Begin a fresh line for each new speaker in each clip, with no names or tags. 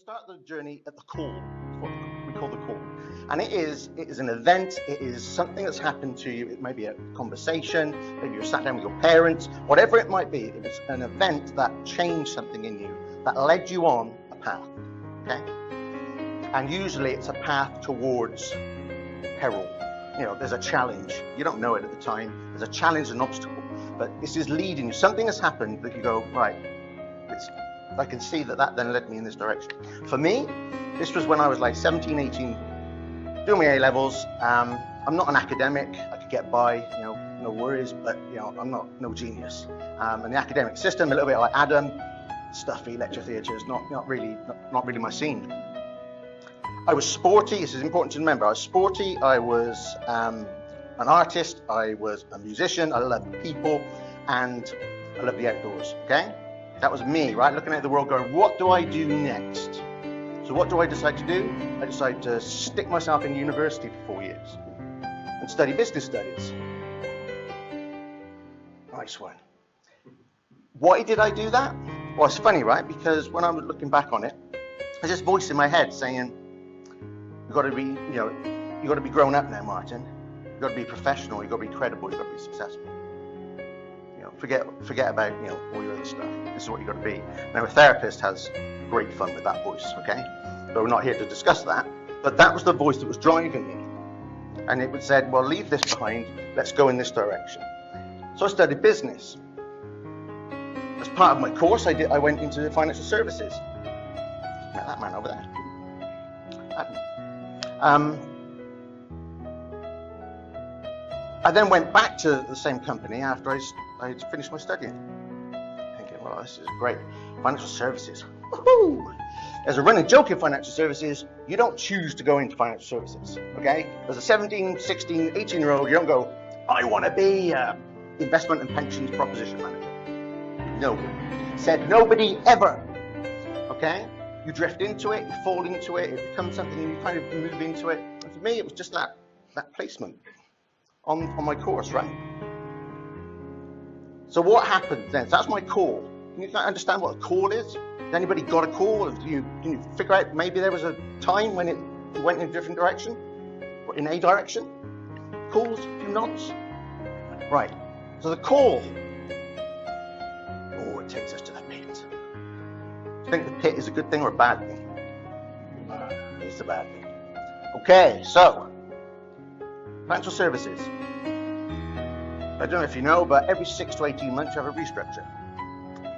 start the journey at the call. It's what we call the call. And it is an event, it is something that's happened to you. It may be a conversation, maybe you're sat down with your parents, whatever it might be. It was an event that changed something in you, that led you on a path, okay? And usually it's a path towards peril. You know, there's a challenge. You don't know it at the time. There's a challenge, an obstacle, but this is leading you. Something has happened that you go, right, I can see that then led me in this direction. For me, this was when I was like 17, 18, doing my A-levels. I'm not an academic. I could get by, you know, no worries, but you know, I'm no genius. And the academic system, a little bit like Adam, stuffy, lecture theatre is not really my scene. I was sporty. This is important to remember. I was sporty. I was an artist. I was a musician. I loved people, and I loved the outdoors. Okay. That was me, right? Looking at the world going, what do I do next? So what do I decide to do? I decided to stick myself in university for 4 years and study business studies. Nice one. Why did I do that? Well, it's funny, right? Because when I was looking back on it, there's this voice in my head saying, you've got to be, you've got to be grown up now, Martin. You've got to be professional. You've got to be credible. You've got to be successful. Forget about all your other stuff. This is what you've got to be. Now, a therapist has great fun with that voice, okay? But we're not here to discuss that. But that was the voice that was driving me. And it would said, well, leave this behind. Let's go in this direction. So I studied business. As part of my course, I went into financial services. Now, that man over there. I then went back to the same company after I finished my studying. Thinking, well, this is great. Financial services. Woohoo! There's a running joke in financial services. You don't choose to go into financial services, okay? As a 17, 16, 18-year-old, you don't go, I want to be investment and pensions proposition manager. Nobody. Said nobody ever, okay? You drift into it, you fall into it, it becomes something, and you kind of move into it. And for me, it was just that placement on my course, right? So what happened then? So that's my call. Can you understand what a call is? Has anybody got a call? Can you figure out maybe there was a time when it went in a different direction? Or in a direction? Calls, a few nods? Right. So the call. Oh, it takes us to the pit. Do you think the pit is a good thing or a bad thing? It's a bad thing. Okay, so financial services. I don't know if you know, but every 6 to 18 months you have a restructure.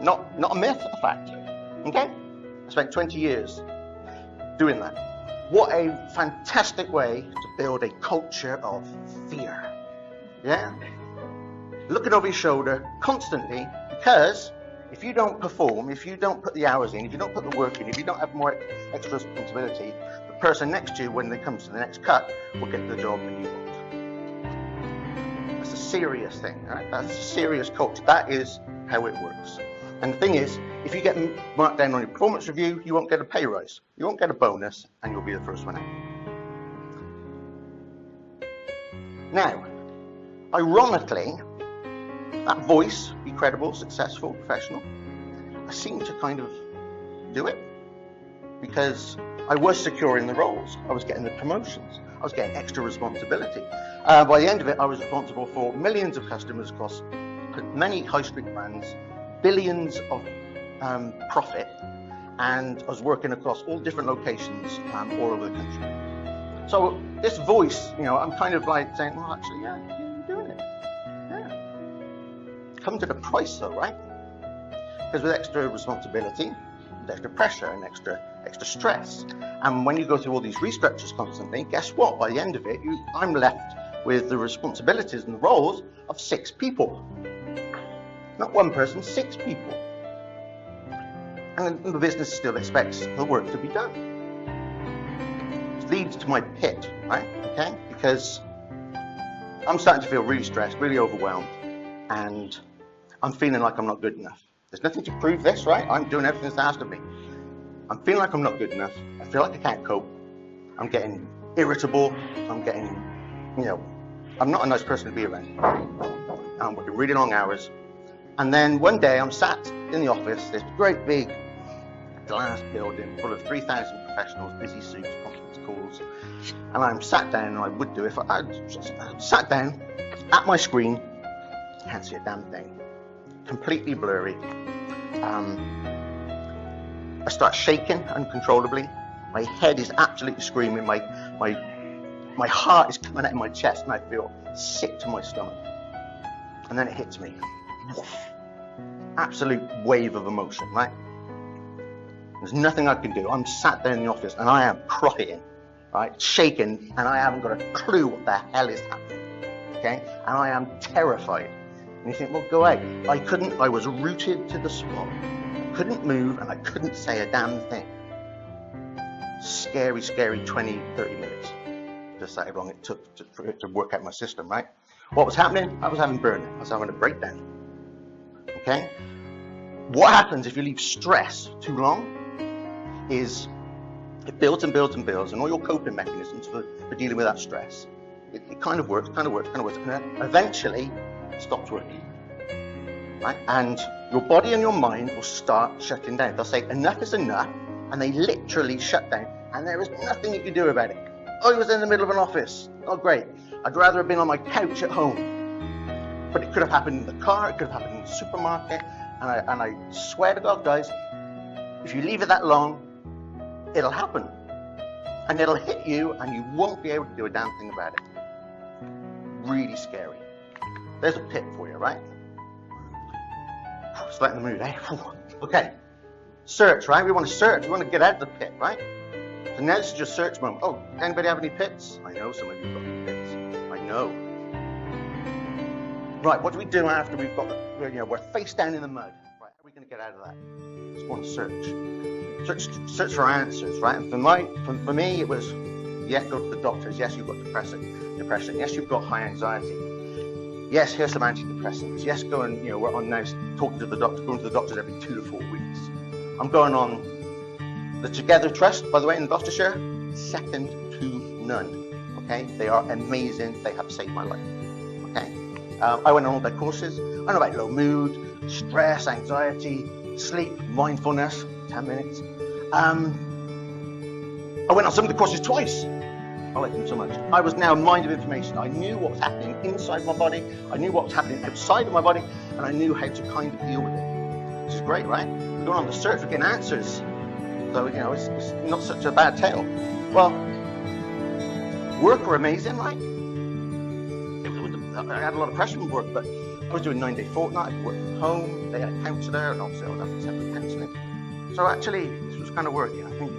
Not a myth, a fact. Okay? I spent 20 years doing that. What a fantastic way to build a culture of fear. Yeah? Looking over your shoulder constantly, because if you don't perform, if you don't put the hours in, if you don't put the work in, if you don't have more extra responsibility, the person next to you, when they come to the next cut, will get the job that you want. That's a serious thing, right? That's a serious culture. That is how it works. And the thing is, if you get marked down on your performance review, you won't get a pay rise. You won't get a bonus, and you'll be the first one out. Now, ironically, that voice, be credible, successful, professional, I seem to kind of do it because I was secure in the roles. I was getting the promotions. I was getting extra responsibility. By the end of it, I was responsible for millions of customers across many high street brands, billions of profit, and I was working across all different locations all over the country. So this voice, I'm kind of like saying, well, actually, yeah, you're doing it. Yeah. Comes at a price though, right? Because with extra responsibility, with extra pressure and extra stress, and when you go through all these restructures constantly, guess what? By the end of it, I'm left with the responsibilities and the roles of 6 people. Not one person, 6 people. And the business still expects the work to be done. It leads to my pit, right? Okay? Because I'm starting to feel really stressed, really overwhelmed, and I'm feeling like I'm not good enough. There's nothing to prove this, right? I'm doing everything that's asked of me. I'm feeling like I'm not good enough. I feel like I can't cope. I'm getting irritable. I'm getting, I'm not a nice person to be around. I'm working really long hours. And then one day I'm sat in the office, this great big glass building full of 3,000 professionals, busy suits, conference calls. And I'm sat down, and I would do if I sat down at my screen, can't see a damn thing, completely blurry. I start shaking uncontrollably. My head is absolutely screaming. My heart is coming out of my chest, and I feel sick to my stomach. And then it hits me. Absolute wave of emotion, right? There's nothing I can do. I'm sat there in the office, and I am crying, right? Shaking, and I haven't got a clue what the hell is happening, okay? And I am terrified. And you think, well, go away. I was rooted to the spot. Couldn't move, and I couldn't say a damn thing. Scary, scary 20, 30 minutes. Just how long it took for it to work out my system, right? What was happening? I was having burnout. I was having a breakdown. Okay? What happens if you leave stress too long is it builds and builds and builds, and all your coping mechanisms for dealing with that stress, it kind of works, and then eventually it stops working. Right? And your body and your mind will start shutting down. They'll say, enough is enough, and they literally shut down, and there is nothing you can do about it. I was in the middle of an office. Oh, great. I'd rather have been on my couch at home. But it could have happened in the car, it could have happened in the supermarket, and I swear to God, guys, if you leave it that long, it'll happen. And it'll hit you, and you won't be able to do a damn thing about it. Really scary. There's a tip for you, right? It's like the mood, eh? Okay. Search, right? We want to search. We want to get out of the pit, right? So now this is your search moment. Oh, anybody have any pits? I know some of you have got pits. I know. Right, what do we do after we've got, we're face down in the mud? Right, how are we going to get out of that? Just want to search. Search for answers, right? And for me, it was, yes, go to the doctors. Yes, you've got depression. Yes, you've got high anxiety. Yes, here's some antidepressants. Yes, go and, we're on now talking to the doctor, going to the doctors every 2 to 4 weeks. I'm going on the Together Trust, by the way, in Gloucestershire, second to none. Okay, they are amazing. They have saved my life. Okay, I went on all their courses. I know about low mood, stress, anxiety, sleep, mindfulness, 10 minutes. I went on some of the courses twice. I like them so much. I was now a mind of information. I knew what was happening inside my body. I knew what was happening outside of my body, and I knew how to kind of deal with it. Which is great, right? We're going on the search for getting answers. So, it's not such a bad tale. Well, work were amazing, right? I had a lot of pressure from work, but I was doing 9-day fortnight, work from home, they had a counsellor, and obviously I was having separate counselling. So actually, this was kind of working. I think,